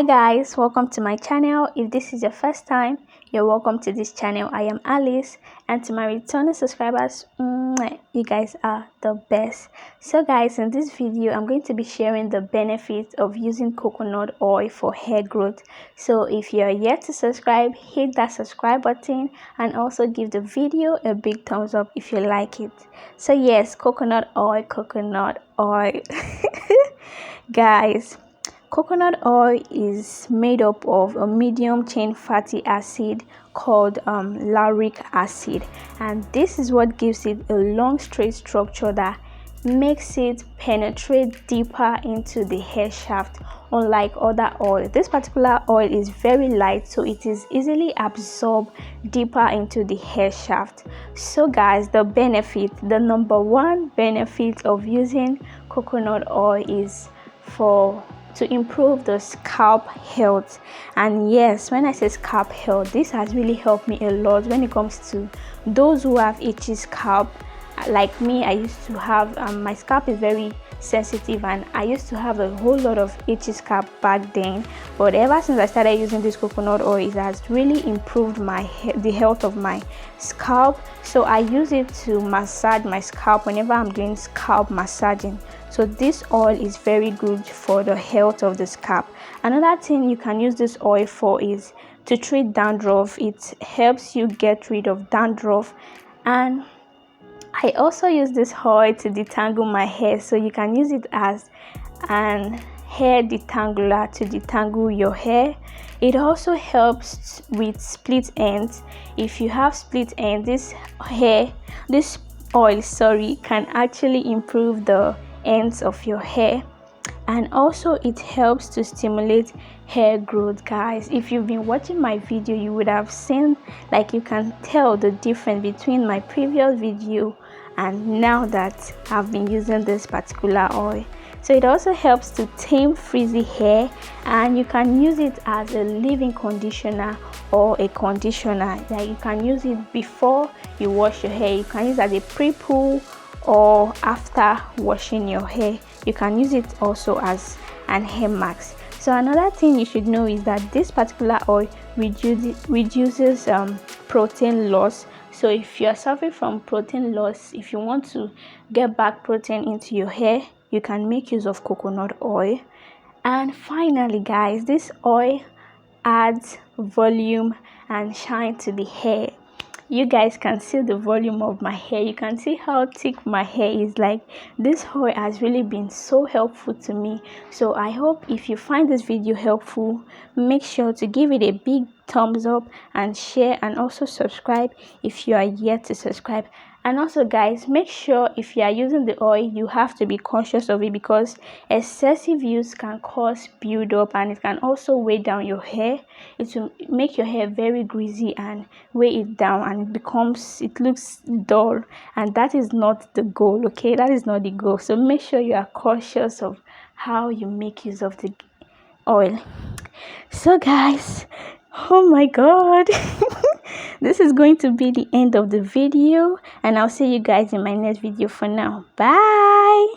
Hi guys, welcome to my channel. If this is your first time, you're welcome to this channel. I am Alice, and to my returning subscribers, you guys are the best. So guys, in this video I'm going to be sharing the benefits of using coconut oil for hair growth. So if you're yet to subscribe, hit that subscribe button and also give the video a big thumbs up if you like it. So yes, coconut oil. Guys, coconut oil is made up of a medium chain fatty acid called lauric acid, and this is what gives it a long straight structure that makes it penetrate deeper into the hair shaft. Unlike other oil, this particular oil is very light, so it is easily absorbed deeper into the hair shaft. So guys, the number one benefit of using coconut oil is to improve the scalp health. And yes, when I say scalp health, this has really helped me a lot when it comes to those who have itchy scalp. Like me, I used to have my scalp is very sensitive, and I used to have a whole lot of itchy scalp back then. But ever since I started using this coconut oil, it has really improved the health of my scalp. So I use it to massage my scalp whenever I'm doing scalp massaging. So this oil is very good for the health of the scalp. Another thing you can use this oil for is to treat dandruff. It helps you get rid of dandruff. And I also use this oil to detangle my hair, so you can use it as an hair detangler to detangle your hair. It also helps with split ends. If you have split ends, this oil can actually improve the ends of your hair. And also it helps to stimulate hair growth. Guys, if you've been watching my video, you would have seen, like, you can tell the difference between my previous video and now that I've been using this particular oil. So it also helps to tame frizzy hair, and you can use it as a leave-in conditioner or a conditioner. Like, you can use it before you wash your hair, you can use it as a pre-poo, or after washing your hair. You can use it also as an hair mask. So another thing you should know is that this particular oil reduces protein loss. So if you are suffering from protein loss, if you want to get back protein into your hair, you can make use of coconut oil. And finally guys, this oil adds volume and shine to the hair. You guys can see the volume of my hair. You can see how thick my hair is. Like, this oil has really been so helpful to me. So I hope if you find this video helpful, make sure to give it a big thumbs up and share, and also subscribe if you are yet to subscribe. And also guys, make sure if you are using the oil, you have to be conscious of it, because excessive use can cause build-up, and it can also weigh down your hair. It will make your hair very greasy and weigh it down, and it looks dull, and that is not the goal. Okay, that is not the goal. So make sure you are cautious of how you make use of the oil. So guys, oh my god, this is going to be the end of the video, and I'll see you guys in my next video. For now, bye.